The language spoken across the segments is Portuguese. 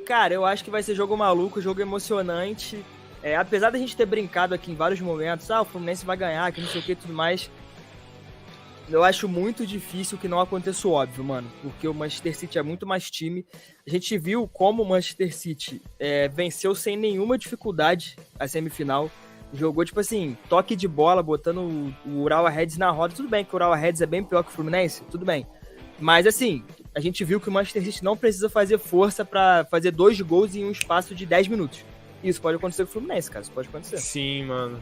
Cara, eu acho que vai ser jogo maluco, jogo emocionante. Apesar da gente ter brincado aqui em vários momentos, o Fluminense vai ganhar, que não sei o que e tudo mais, eu acho muito difícil que não aconteça o óbvio, mano. Porque o Manchester City é muito mais time. A gente viu como o Manchester City venceu sem nenhuma dificuldade a semifinal. Jogou, tipo assim, toque de bola, botando o Urawa Reds na roda. Tudo bem que o Urawa Reds é bem pior que o Fluminense, tudo bem. Mas, assim, a gente viu que o Manchester City não precisa fazer força pra fazer 2 gols em um espaço de 10 minutos. Isso pode acontecer com o Fluminense, cara. Isso pode acontecer. Sim, mano.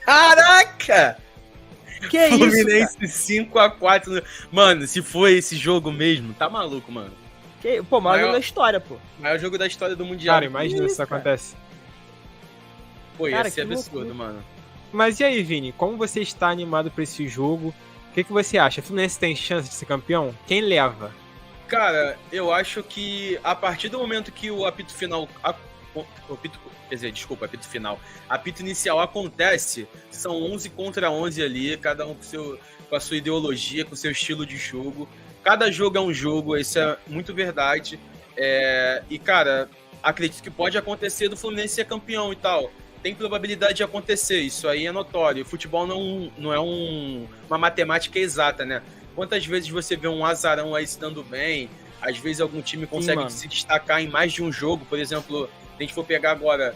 Caraca! Que é Fluminense isso, 5x4. Mano, se for esse jogo mesmo, tá maluco, mano. Maior jogo da história, pô. Maior jogo da história do Mundial. Cara, imagina se isso acontece. Pô, ia ser que absurdo, loucura. mano. Mas e aí, Vini? Como você está animado pra esse jogo? O que você acha? O Fluminense tem chance de ser campeão? Quem leva? Cara, eu acho que a partir do momento que o apito final... apito final. Apito inicial acontece, são 11 contra 11 ali, cada um com a sua ideologia, com o seu estilo de jogo. Cada jogo é um jogo, isso é muito verdade. E, cara, acredito que pode acontecer do Fluminense ser campeão e tal. Tem probabilidade de acontecer, isso aí é notório. O futebol não é uma matemática exata, né? Quantas vezes você vê um azarão aí se dando bem, às vezes algum time consegue se destacar em mais de um jogo, por exemplo, se a gente for pegar agora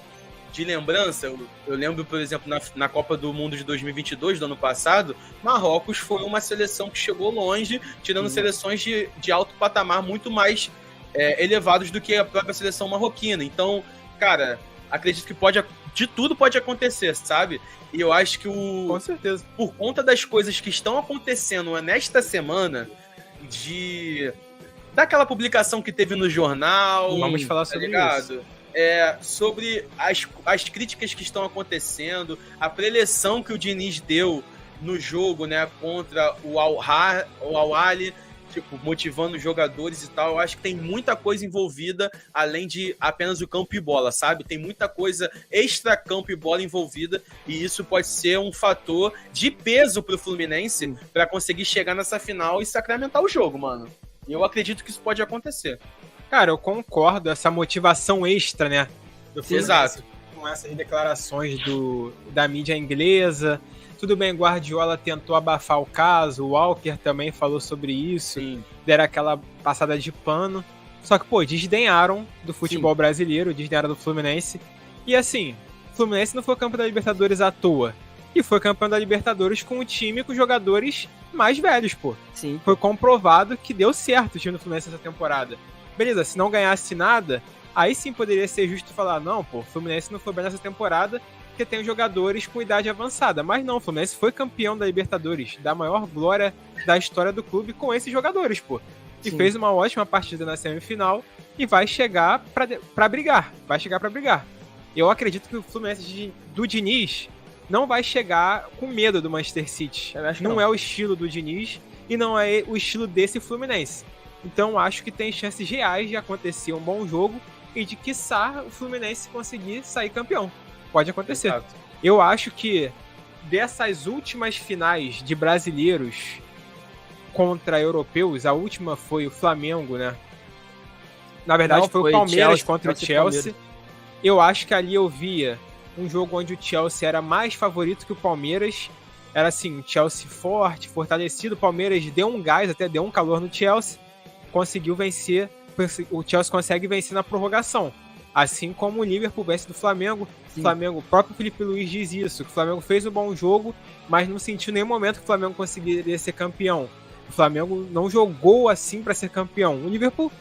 de lembrança, eu lembro, por exemplo, na Copa do Mundo de 2022, do ano passado, Marrocos foi uma seleção que chegou longe, tirando seleções de alto patamar muito mais elevados do que a própria seleção marroquina. Então, cara, acredito que de tudo pode acontecer, sabe? E eu acho que Com certeza. por conta das coisas que estão acontecendo nesta semana, daquela publicação que teve no jornal, Vamos falar sobre isso. Sobre as críticas que estão acontecendo, a preleção que o Diniz deu no jogo, né, contra o Al-Ahly, tipo, motivando os jogadores e tal. Eu acho que tem muita coisa envolvida, além de apenas o campo e bola, sabe? Tem muita coisa extra campo e bola envolvida, e isso pode ser um fator de peso pro Fluminense para conseguir chegar nessa final e sacramentar o jogo, mano. E eu acredito que isso pode acontecer. Cara, eu concordo, essa motivação extra, né? Exato. Com essas declarações da mídia inglesa. Tudo bem, Guardiola tentou abafar o caso, o Walker também falou sobre isso, deram aquela passada de pano. Só que, desdenharam do futebol brasileiro, desdenharam do Fluminense. E assim, o Fluminense não foi campeão da Libertadores à toa. E foi campeão da Libertadores com um time com jogadores mais velhos, pô. Sim. Foi comprovado que deu certo o time do Fluminense essa temporada. Beleza, se não ganhasse nada, aí sim poderia ser justo falar, não, pô, o Fluminense não foi bem nessa temporada porque tem jogadores com idade avançada. Mas não, o Fluminense foi campeão da Libertadores, da maior glória da história do clube com esses jogadores, pô. E fez uma ótima partida na semifinal e vai chegar pra brigar. Vai chegar pra brigar. Eu acredito que o Fluminense do Diniz não vai chegar com medo do Manchester City. Não é o estilo do Diniz e não é o estilo desse Fluminense. Então acho que tem chances reais de acontecer um bom jogo e de, quiçá, o Fluminense conseguir sair campeão. Pode acontecer. Exato. Eu acho que dessas últimas finais de brasileiros contra europeus, a última foi o Flamengo, né? Na verdade, foi o Palmeiras contra o Chelsea. Eu acho que ali eu via um jogo onde o Chelsea era mais favorito que o Palmeiras. Era assim, o Chelsea forte, fortalecido. O Palmeiras deu um gás, até deu um calor no Chelsea. Conseguiu vencer. O Chelsea consegue vencer na prorrogação. Assim como o Liverpool vence do Flamengo. O próprio Felipe Luiz diz isso, que o Flamengo fez um bom jogo, mas não sentiu nenhum momento que o Flamengo conseguiria ser campeão. O Flamengo não jogou assim para ser campeão. O Liverpool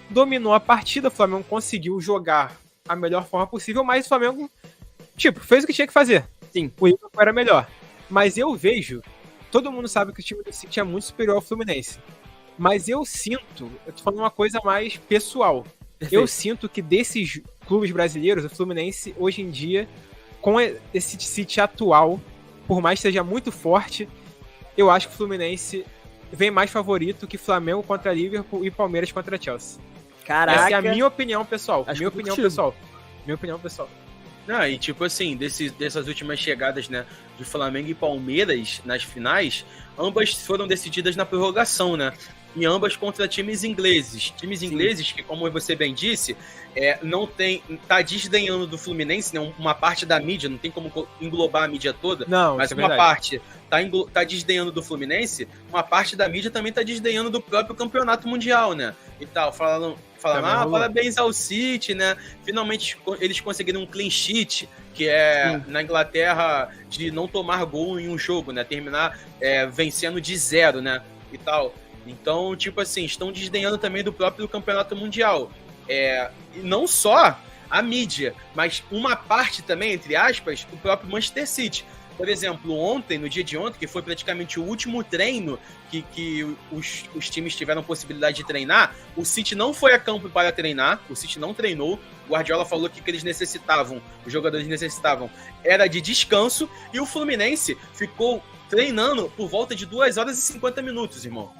dominou a partida, o Flamengo conseguiu jogar a melhor forma possível, mas o Flamengo, fez o que tinha que fazer. Sim, o Liverpool era melhor. Mas eu vejo, todo mundo sabe que o time do City é muito superior ao Fluminense. Mas eu tô falando uma coisa mais pessoal. Perfeito. Eu sinto que desses clubes brasileiros, o Fluminense, hoje em dia, com esse City atual, por mais que seja muito forte, eu acho que o Fluminense vem mais favorito que Flamengo contra Liverpool e Palmeiras contra Chelsea. Caraca! Essa é a minha opinião pessoal. Minha opinião pessoal. Não, e assim, dessas últimas chegadas, né, de Flamengo e Palmeiras nas finais, ambas foram decididas na prorrogação, né? em ambas contra times ingleses. Times ingleses que, como você bem disse, tá desdenhando do Fluminense, né? Uma parte da mídia, não tem como englobar a mídia toda, Não, mas isso é uma verdade. parte tá desdenhando do Fluminense, uma parte da mídia também tá desdenhando do próprio campeonato mundial, né? E tal, falando, parabéns ao City, né? Finalmente eles conseguiram um clean sheet, que é na Inglaterra de não tomar gol em um jogo, né? Terminar vencendo de 0, né? E tal. Então, tipo assim, estão desdenhando também do próprio campeonato mundial. E não só a mídia, mas uma parte também, entre aspas, o próprio Manchester City. Por exemplo, ontem, no dia de ontem, que foi praticamente o último treino que os times tiveram possibilidade de treinar, o City não foi a campo para treinar, o City não treinou. O Guardiola falou que eles necessitavam, os jogadores necessitavam, era de descanso, e o Fluminense ficou treinando por volta de 2 horas e 50 minutos, irmão.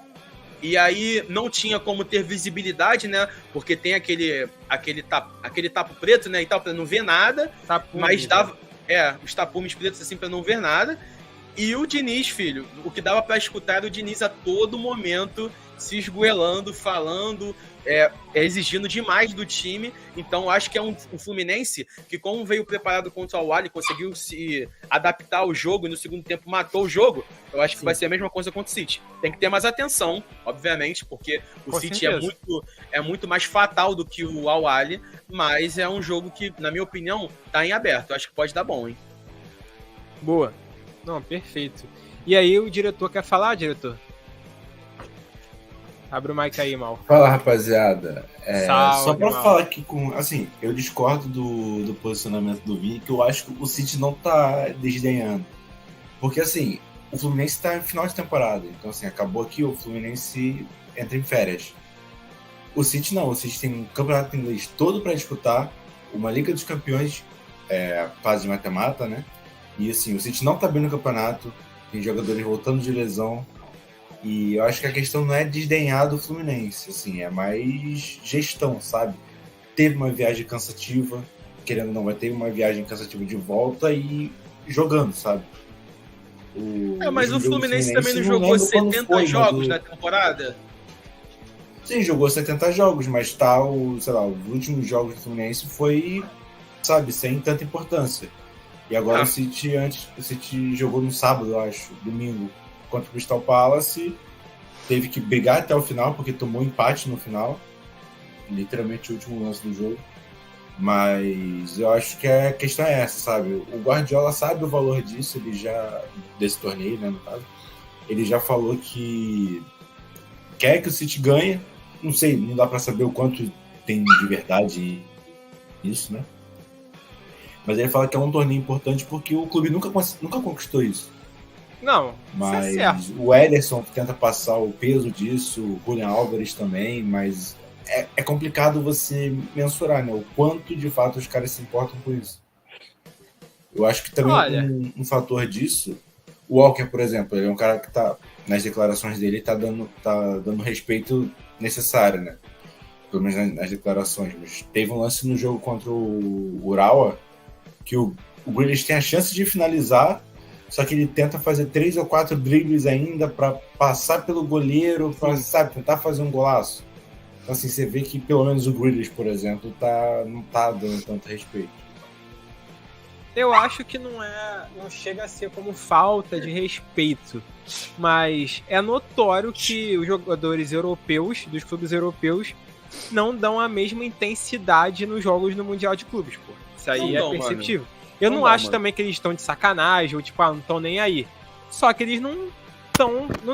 E aí não tinha como ter visibilidade, né? Porque tem aquele tapo preto, né? E tal, pra não ver nada. Mas dava. Os tapumes pretos assim pra não ver nada. E o Diniz, filho, o que dava pra escutar era o Diniz a todo momento se esgoelando, falando, exigindo demais do time. Então acho que é um Fluminense que, como veio preparado contra o Al-Ahly, conseguiu se adaptar ao jogo e no segundo tempo matou o jogo. Eu acho que vai ser a mesma coisa contra o City. Tem que ter mais atenção, obviamente, porque o City é muito mais fatal do que o Al-Ahly, mas é um jogo que, na minha opinião, tá em aberto. Eu acho que pode dar bom, hein? Boa. Não, perfeito. E aí o diretor quer falar, diretor? Abre o mic aí, Mal. Fala, rapaziada. Salve, só pra Mal. falar aqui assim, eu discordo do posicionamento do Vini, que eu acho que o City não tá desdenhando. Porque, assim, o Fluminense tá em final de temporada. Então, assim, acabou aqui, o Fluminense entra em férias. O City não. O City tem um campeonato inglês todo pra disputar, uma Liga dos Campeões, fase de mata-mata, né? E, assim, o City não tá bem no campeonato, tem jogadores voltando de lesão. E eu acho que a questão não é desdenhar do Fluminense, assim, é mais gestão, sabe? Teve uma viagem cansativa, querendo ou não, vai ter uma viagem cansativa de volta e jogando, sabe? Mas o Fluminense também não jogou 70 jogos na temporada? Sim, jogou 70 jogos, mas tá, os últimos jogos do Fluminense foi, sabe, sem tanta importância. E agora o City jogou no sábado, eu acho, domingo, contra o Crystal Palace, teve que brigar até o final, porque tomou empate no final, literalmente o último lance do jogo. Mas eu acho que a questão é essa, sabe? O Guardiola sabe o valor disso, desse torneio, né, no caso. Ele já falou que quer que o City ganhe, não sei, não dá pra saber o quanto tem de verdade isso, né? Mas ele fala que é um torneio importante porque o clube nunca conquistou isso. Não, mas isso é certo. O Ederson tenta passar o peso disso, o Julian Álvares também, mas é complicado você mensurar, né? O quanto de fato os caras se importam com isso. Eu acho que também um fator disso, o Walker, por exemplo, ele é um cara que tá, nas declarações dele, tá dando respeito necessário, né? Pelo menos nas declarações. Mas teve um lance no jogo contra o Urawa que o Grealish tem a chance de finalizar, só que ele tenta fazer 3 ou 4 dribles ainda para passar pelo goleiro, pra, sabe, tentar fazer um golaço. Então, assim, você vê que pelo menos o Grealish, por exemplo, não tá dando tanto respeito. Eu acho que não chega a ser como falta de respeito, mas é notório que os jogadores europeus, dos clubes europeus, não dão a mesma intensidade nos jogos no Mundial de Clubes, pô. Isso aí é perceptível. Mano. Eu não acho também que eles estão de sacanagem, ou tipo, não estão nem aí. Só que eles não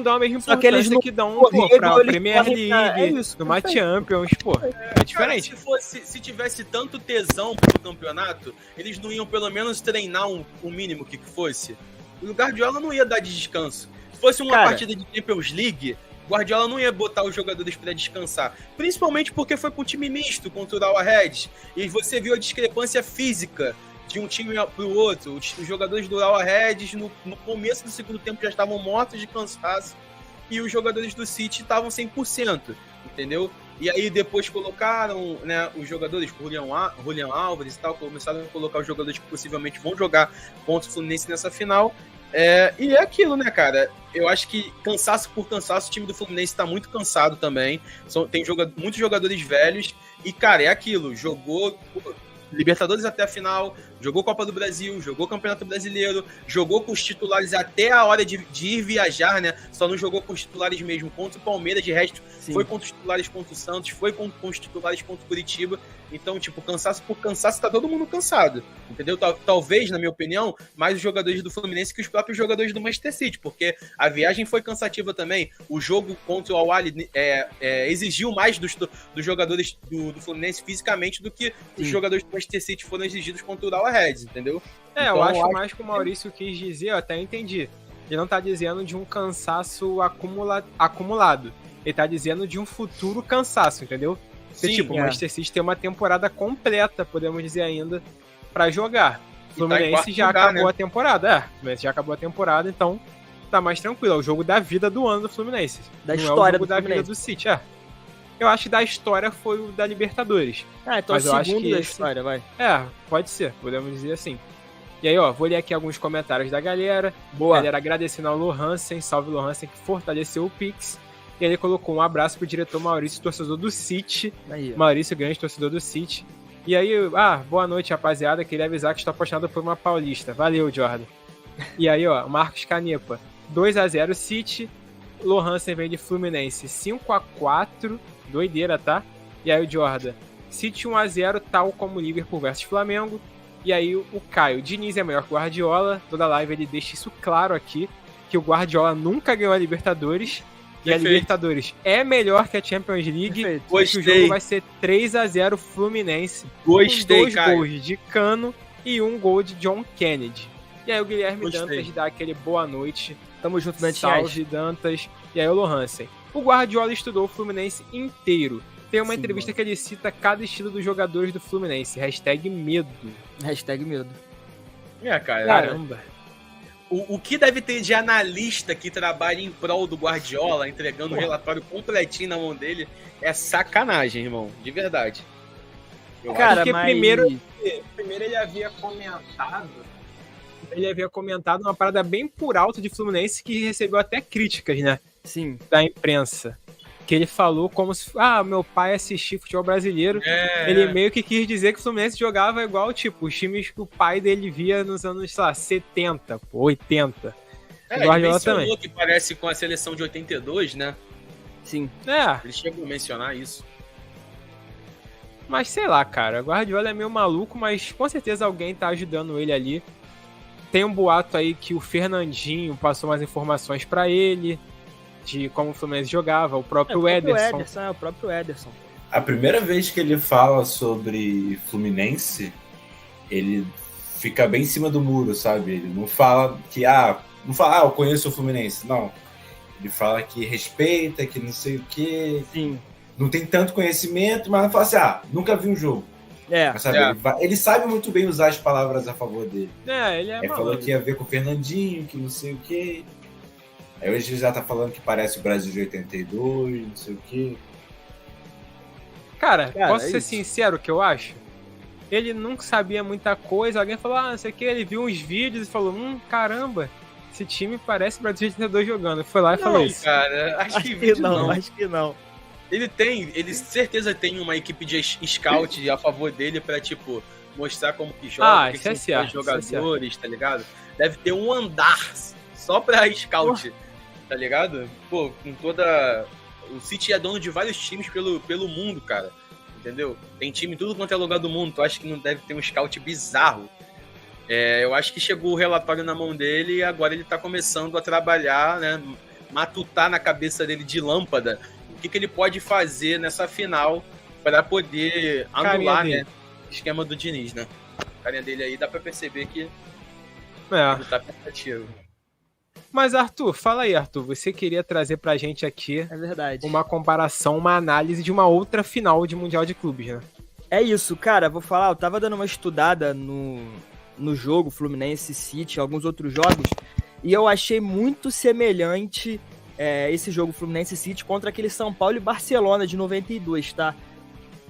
dão a mesma importância que dão pra Premier League, numa Champions, pô. É diferente. Cara, se tivesse tanto tesão pro campeonato, eles não iam pelo menos treinar o mínimo que fosse. O Guardiola não ia dar de descanso. Se fosse uma partida de Champions League, o Guardiola não ia botar os jogadores para descansar. Principalmente porque foi pro time misto contra o Al Ahly. E você viu a discrepância física de um time para o outro. Os jogadores do Al Ahly no começo do segundo tempo já estavam mortos de cansaço e os jogadores do City estavam 100%, entendeu? E aí depois colocaram, né, os jogadores, Julian Álvares e tal, começaram a colocar os jogadores que possivelmente vão jogar contra o Fluminense nessa final E é aquilo, né, cara? Eu acho que cansaço por cansaço, o time do Fluminense tá muito cansado também. Tem muitos jogadores velhos. E, cara, é aquilo. Jogou Libertadores até a final, jogou Copa do Brasil, jogou Campeonato Brasileiro, jogou com os titulares até a hora de ir viajar, né? Só não jogou com os titulares mesmo contra o Palmeiras, de resto, sim, foi com os titulares contra o Santos, foi com os titulares contra o Curitiba. Então, tipo, cansaço por cansaço, tá todo mundo cansado, entendeu? Talvez, na minha opinião, mais os jogadores do Fluminense que os próprios jogadores do Manchester City, porque a viagem foi cansativa também. O jogo contra o Al-Ahly exigiu mais dos jogadores do Fluminense fisicamente do que os jogadores do Manchester City foram exigidos contra o Reds, entendeu? Então, eu acho mais que o Maurício quis dizer, eu até entendi. Ele não tá dizendo de um cansaço acumulado. Ele tá dizendo de um futuro cansaço, entendeu? Porque, tipo, o Manchester City tem uma temporada completa, podemos dizer ainda, pra jogar. O Fluminense já acabou a temporada. O Fluminense já acabou a temporada, então tá mais tranquilo. É o jogo da vida do ano do Fluminense. Da história do Fluminense. Vida do City, Eu acho que da história foi o da Libertadores. Então mas o segundo da história, vai. Pode ser, podemos dizer assim. E aí, vou ler aqui alguns comentários da galera. Boa. Galera agradecendo ao Lohansen, salve Lohansen, que fortaleceu o Pix. E ele colocou um abraço pro diretor Maurício, torcedor do City. Aí, Maurício, grande torcedor do City. E aí, boa noite, rapaziada. Queria avisar que estou apaixonado por uma paulista. Valeu, Jordan. E aí, Marcos Canepa, 2-0 City. Lohansen vem de Fluminense, 5-4. Doideira, tá? E aí o Jordan, City 1-0, tal como Liverpool versus Flamengo. E aí o Caio, Diniz é melhor que o Guardiola. Toda live ele deixa isso claro aqui, que o Guardiola nunca ganhou a Libertadores. E a Libertadores é melhor que a Champions League. E que o jogo vai ser 3-0 Fluminense. Gostei, com 2 gols de Cano e 1 gol de John Kennedy. E aí o Guilherme Dantas dá aquele boa noite. Tamo junto, Dantas. Salve, Dantas. E aí o Lohansen. O Guardiola estudou o Fluminense inteiro. Tem uma entrevista que ele cita cada estilo dos jogadores do Fluminense. #medo. #medo. Cara. Caramba. O que deve ter de analista que trabalha em prol do Guardiola, entregando um relatório completinho na mão dele, é sacanagem, irmão. De verdade. Cara, porque primeiro ele havia comentado uma parada bem por alto de Fluminense que recebeu até críticas, né? Sim. Da imprensa. Que ele falou como se... meu pai assistia futebol brasileiro. Ele meio que quis dizer que o Fluminense jogava igual, tipo, os times que o pai dele via nos anos, sei lá, 70, 80. O Guardiola também. Que parece com a seleção de 82, né? Sim. Ele chegou a mencionar isso. Mas sei lá, cara. O Guardiola é meio maluco, mas com certeza alguém tá ajudando ele ali. Tem um boato aí que o Fernandinho passou mais informações pra ele de como o Fluminense jogava, o próprio Ederson. O próprio Ederson. A primeira vez que ele fala sobre Fluminense, ele fica bem em cima do muro, sabe? Ele não fala que, eu conheço o Fluminense. Não. Ele fala que respeita, que não sei o quê. Sim. Não tem tanto conhecimento, mas não fala assim, nunca vi um jogo. Mas, sabe, ele sabe muito bem usar as palavras a favor dele. Ele falou que ia ver com o Fernandinho, que não sei o quê. Aí hoje já tá falando que parece o Brasil de 82, não sei o quê. Cara, posso ser sincero o que eu acho? Ele nunca sabia muita coisa, alguém falou, não sei o que, ele viu uns vídeos e falou, caramba, esse time parece o Brasil de 82 jogando. Foi lá e falou isso. Cara, acho que não. Ele certeza tem uma equipe de scout a favor dele pra, tipo, mostrar como que joga, isso é certo, jogadores, tá ligado? Deve ter um andar só pra scout, tá ligado? Pô, com toda... O City é dono de vários times pelo mundo, cara, entendeu? Tem time em tudo quanto é lugar do mundo, tu acha que não deve ter um scout bizarro? Eu acho que chegou o relatório na mão dele e agora ele tá começando a trabalhar, né? Matutar na cabeça dele de lâmpada o que ele pode fazer nessa final para poder anular, né, o esquema do Diniz, né? A carinha dele aí dá pra perceber que ele tá pensativo. Mas, Arthur, fala aí, Arthur. Você queria trazer pra gente aqui uma comparação, uma análise de uma outra final de Mundial de Clubes, né? É isso, cara. Vou falar, eu tava dando uma estudada no jogo Fluminense City, alguns outros jogos, e eu achei muito semelhante esse jogo Fluminense City contra aquele São Paulo e Barcelona de 92, tá?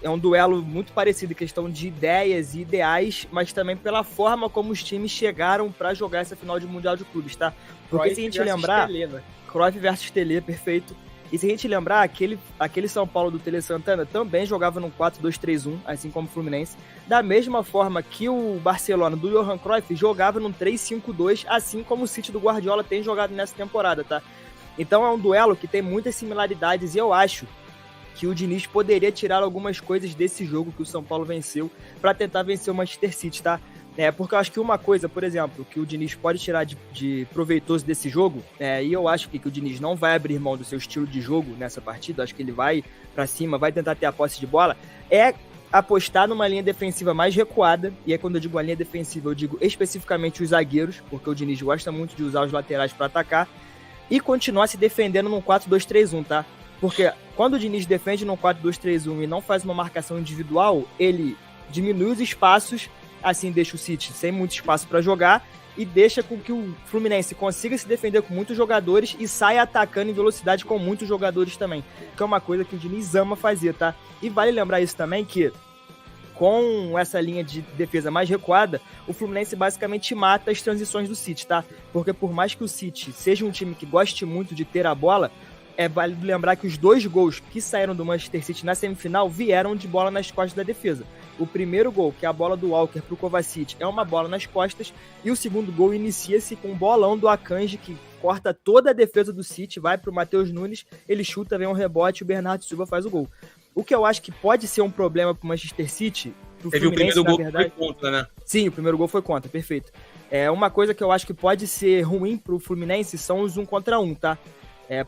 é um duelo muito parecido em questão de ideias e ideais, mas também pela forma como os times chegaram para jogar essa final de Mundial de Clubes, tá? Porque se a gente lembrar... Tele, né? Cruyff versus Tele, perfeito. E se a gente lembrar, aquele São Paulo do Tele Santana também jogava num 4-2-3-1, assim como o Fluminense, da mesma forma que o Barcelona do Johan Cruyff jogava num 3-5-2, assim como o City do Guardiola tem jogado nessa temporada, tá? Então é um duelo que tem muitas similaridades e eu acho que o Diniz poderia tirar algumas coisas desse jogo que o São Paulo venceu para tentar vencer o Manchester City, tá? Porque eu acho que uma coisa, por exemplo, que o Diniz pode tirar de proveitoso desse jogo, e eu acho que o Diniz não vai abrir mão do seu estilo de jogo nessa partida, acho que ele vai para cima, vai tentar ter a posse de bola, é apostar numa linha defensiva mais recuada, e aí quando eu digo a linha defensiva, eu digo especificamente os zagueiros, porque o Diniz gosta muito de usar os laterais para atacar, e continuar se defendendo num 4-2-3-1, tá? Porque quando o Diniz defende num 4-2-3-1 e não faz uma marcação individual, ele diminui os espaços, assim deixa o City sem muito espaço para jogar e deixa com que o Fluminense consiga se defender com muitos jogadores e saia atacando em velocidade com muitos jogadores também, que é uma coisa que o Diniz ama fazer, tá? E vale lembrar isso também que com essa linha de defesa mais recuada, o Fluminense basicamente mata as transições do City, tá? Porque por mais que o City seja um time que goste muito de ter a bola, é válido lembrar que os 2 gols que saíram do Manchester City na semifinal vieram de bola nas costas da defesa. O primeiro gol, que é a bola do Walker pro Kovacic, é uma bola nas costas, e o segundo gol inicia-se com um bolão do Akanji, que corta toda a defesa do City, vai pro Matheus Nunes, ele chuta, vem um rebote e o Bernardo Silva faz o gol. O que eu acho que pode ser um problema pro Manchester City, pro Teve Fluminense, o primeiro na gol verdade... foi contra, né? Sim, o primeiro gol foi contra, perfeito. Uma coisa que eu acho que pode ser ruim pro Fluminense são os 1 contra 1, tá?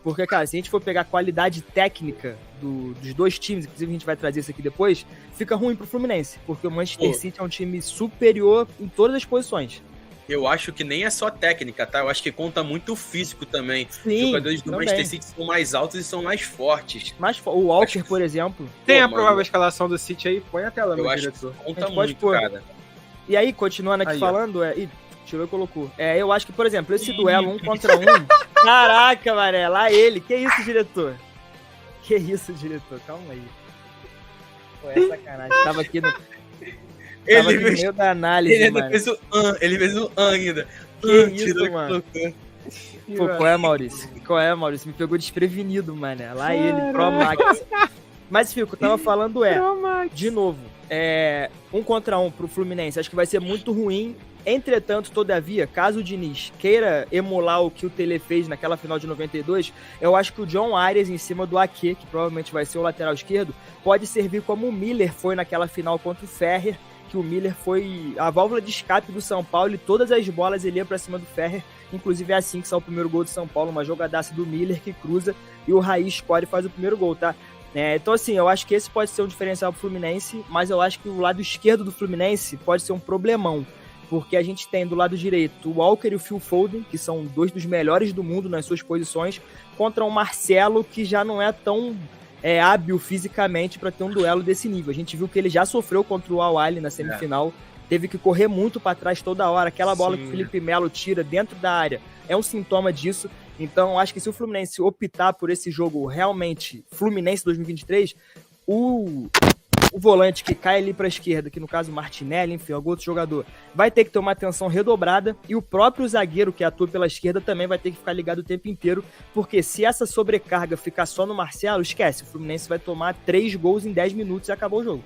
Porque, cara, se a gente for pegar a qualidade técnica dos 2 times, inclusive a gente vai trazer isso aqui depois, fica ruim pro Fluminense, porque o Manchester City é um time superior em todas as posições. Eu acho que nem é só técnica, tá? Eu acho que conta muito o físico também. Sim, os jogadores do também. Manchester City são mais altos e são mais fortes. O Walker, por exemplo... Tem a provável escalação do City aí? Põe a tela, meu diretor. Eu acho que conta muito, cara. E aí, continuando aqui aí, falando, tirou e colocou. Eu acho que, por exemplo, esse duelo 1 contra 1... Caraca, Maré, lá ele. Que isso, diretor? Que isso, diretor? Calma aí. Pô, é sacanagem. Tava aqui no meio da análise, ele mano. Ele fez o ainda. Que isso, mano? Pô, qual é, Maurício? Me pegou desprevenido, mano. Lá ele, Pro Max. Mas, Fico, eu tava falando de novo, 1 contra 1 pro Fluminense. Acho que vai ser muito ruim. Entretanto, todavia, caso o Diniz queira emular o que o Tele fez naquela final de 92, eu acho que o John Arias em cima do Ake, que provavelmente vai ser o lateral esquerdo, pode servir como o Miller foi naquela final contra o Ferrer, que o Miller foi a válvula de escape do São Paulo e todas as bolas ele ia pra cima do Ferrer, inclusive é assim que saiu o primeiro gol do São Paulo, uma jogadaça do Miller que cruza e o Raiz escolhe e faz o primeiro gol, tá? Então assim, eu acho que esse pode ser um diferencial pro Fluminense, mas eu acho que o lado esquerdo do Fluminense pode ser um problemão, porque a gente tem do lado direito o Walker e o Phil Foden, que são 2 dos melhores do mundo nas suas posições, contra o Marcelo, que já não é tão hábil fisicamente para ter um duelo desse nível. A gente viu que ele já sofreu contra o Al-Ahly na semifinal, teve que correr muito para trás toda hora, aquela bola que o Felipe Melo tira dentro da área é um sintoma disso. Então, acho que se o Fluminense optar por esse jogo realmente Fluminense 2023, o volante que cai ali para a esquerda, que no caso Martinelli, enfim, algum outro jogador, vai ter que ter uma atenção redobrada, e o próprio zagueiro que atua pela esquerda também vai ter que ficar ligado o tempo inteiro, porque se essa sobrecarga ficar só no Marcelo, esquece, o Fluminense vai tomar 3 gols em 10 minutos e acabou o jogo.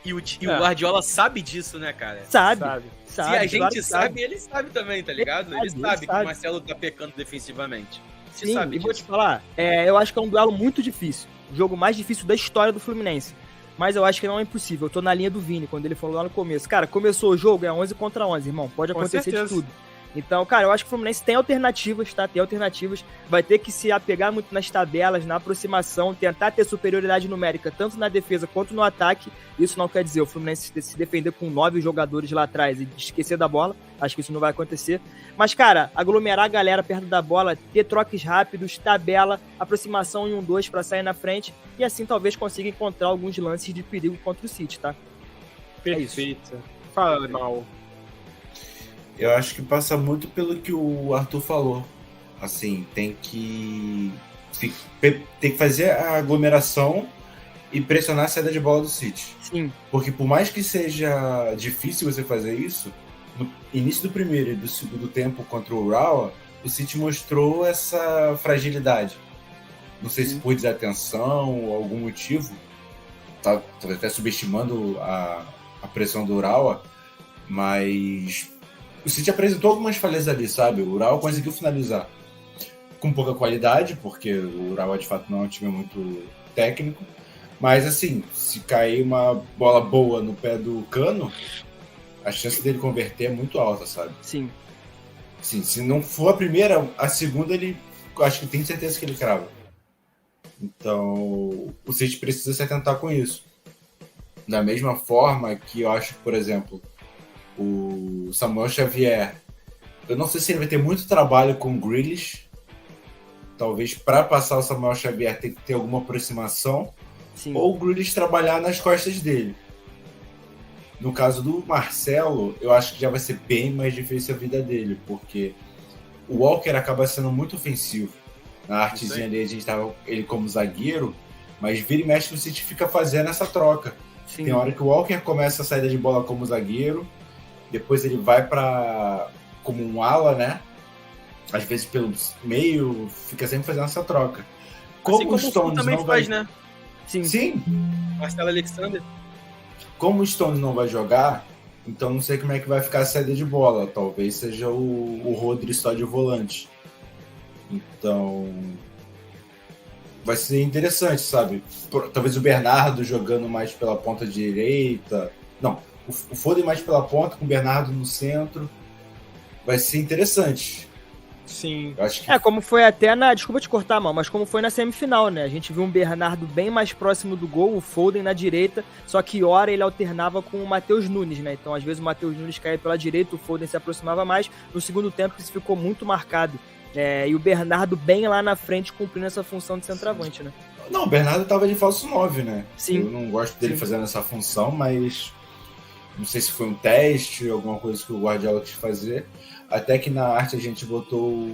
E o Guardiola sabe disso, né, cara? Sabe. Se a gente sabe, ele sabe também, tá ligado? Ele sabe que o Marcelo tá pecando defensivamente. Sim, e vou te falar, eu acho que é um duelo muito difícil, o jogo mais difícil da história do Fluminense. Mas eu acho que não é impossível. Eu tô na linha do Vini, quando ele falou lá no começo. Cara, começou o jogo, é 11 contra 11, irmão. Pode acontecer de tudo. Então, cara, eu acho que o Fluminense tem alternativas, tá? Tem alternativas. Vai ter que se apegar muito nas tabelas, na aproximação, tentar ter superioridade numérica, tanto na defesa quanto no ataque. Isso não quer dizer o Fluminense se defender com 9 jogadores lá atrás e esquecer da bola. Acho que isso não vai acontecer. Mas, cara, aglomerar a galera perto da bola, ter troques rápidos, tabela, aproximação em 1-2 pra sair na frente. E assim talvez consiga encontrar alguns lances de perigo contra o City, tá? Perfeito. Fala, mal. Eu acho que passa muito pelo que o Arthur falou. Assim, tem que fazer a aglomeração e pressionar a saída de bola do City. Sim. Porque por mais que seja difícil você fazer isso, no início do primeiro e do segundo tempo contra o Urawa, o City mostrou essa fragilidade. Não sei se por desatenção ou algum motivo, tá até subestimando a pressão do Urawa, mas o City apresentou algumas falhas ali, sabe? O Urawa conseguiu finalizar com pouca qualidade, porque o Urawa de fato não é um time muito técnico, mas assim, se cair uma bola boa no pé do Cano, a chance dele converter é muito alta, sabe? Sim. Sim, se não for a primeira, a segunda ele, acho que tem certeza que ele crava. Então, o City precisa se atentar com isso. Da mesma forma que eu acho que, por exemplo, o Samuel Xavier, eu não sei se ele vai ter muito trabalho com o Grealish. Talvez para passar o Samuel Xavier tem que ter alguma aproximação. Sim. Ou o Grealish trabalhar nas costas dele. No caso do Marcelo, eu acho que já vai ser bem mais difícil a vida dele, porque o Walker acaba sendo muito ofensivo. Na artezinha ali a gente tava ele como zagueiro, mas vira e mexe o City fica fazendo essa troca. Sim. Tem hora que o Walker começa a saída de bola como zagueiro, depois ele vai para como um ala, né? Às vezes pelo meio, fica sempre fazendo essa troca. Como o Stones também não faz, vai... né? Sim. Marcelo Alexander. Como o Stones não vai jogar, então não sei como é que vai ficar a saída de bola. Talvez seja o Rodri só de volante. Então vai ser interessante, sabe? Talvez o Bernardo jogando mais pela ponta direita. Não, o Foden mais pela ponta, com o Bernardo no centro. Vai ser interessante. Sim. Eu acho que... como foi até na... Desculpa te cortar, mal, mas como foi na semifinal, né? A gente viu um Bernardo bem mais próximo do gol, o Foden na direita, só que hora ele alternava com o Matheus Nunes, né? Então, às vezes, o Matheus Nunes caía pela direita, o Foden se aproximava mais. No segundo tempo, isso ficou muito marcado. E o Bernardo bem lá na frente, cumprindo essa função de centroavante, né? Não, o Bernardo tava de falso 9, né? Sim. Eu não gosto dele fazendo essa função, mas não sei se foi um teste, alguma coisa que o Guardiola quis fazer. Até que na arte a gente botou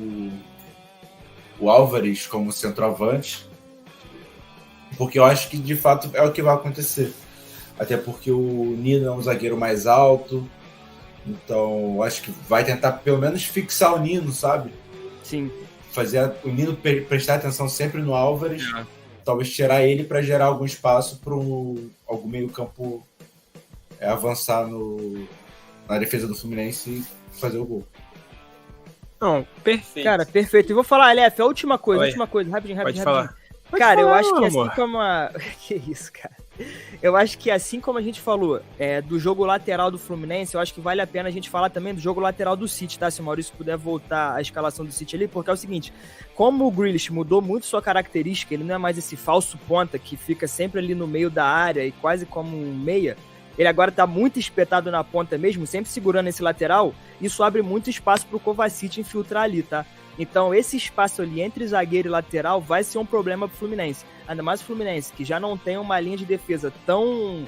o Álvares como centroavante, porque eu acho que de fato é o que vai acontecer. Até porque o Nino é um zagueiro mais alto, então eu acho que vai tentar pelo menos fixar o Nino, sabe? Sim. Fazer o Nino prestar atenção sempre no Álvares, talvez tirar ele para gerar algum espaço para algum meio-campo avançar na defesa do Fluminense e fazer o gol. Não, perfeito. Cara, perfeito. E vou falar, Aleph, a última coisa, rapidinho. Pode falar. Cara, eu acho que amor. assim como Que isso, cara? Eu acho que assim como a gente falou do jogo lateral do Fluminense, eu acho que vale a pena a gente falar também do jogo lateral do City, tá? Se o Maurício puder voltar a escalação do City ali, porque é o seguinte, como o Grealish mudou muito sua característica, ele não é mais esse falso ponta que fica sempre ali no meio da área e quase como um meia, ele agora tá muito espetado na ponta mesmo, sempre segurando esse lateral, isso abre muito espaço pro Kovacic infiltrar ali, tá? Então esse espaço ali entre zagueiro e lateral vai ser um problema pro Fluminense. Ainda mais o Fluminense, que já não tem uma linha de defesa tão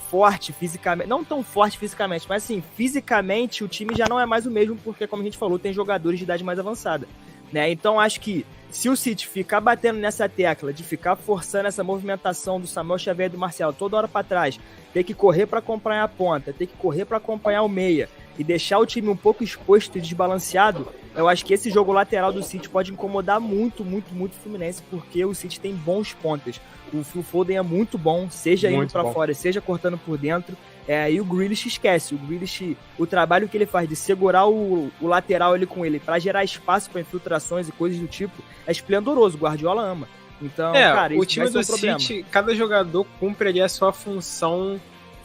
forte fisicamente, não tão forte fisicamente, mas assim, fisicamente o time já não é mais o mesmo, porque como a gente falou, tem jogadores de idade mais avançada, né? Então acho que se o City ficar batendo nessa tecla de ficar forçando essa movimentação do Samuel Xavier e do Marcelo toda hora para trás, ter que correr para acompanhar a ponta, ter que correr para acompanhar o meia e deixar o time um pouco exposto e desbalanceado, eu acho que esse jogo lateral do City pode incomodar muito, muito, muito o Fluminense, porque o City tem bons pontas. O Phil Foden é muito bom, seja indo para fora, seja cortando por dentro. E o Grealish esquece. O Grealish, o trabalho que ele faz de segurar o lateral ali com ele para gerar espaço para infiltrações e coisas do tipo é esplendoroso. O Guardiola ama. Então, cara, o time do City, cada jogador cumpre ali a sua função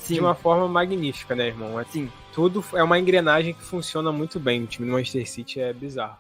de uma forma magnífica, né, irmão? Assim, tudo é uma engrenagem que funciona muito bem. O time do Manchester City é bizarro.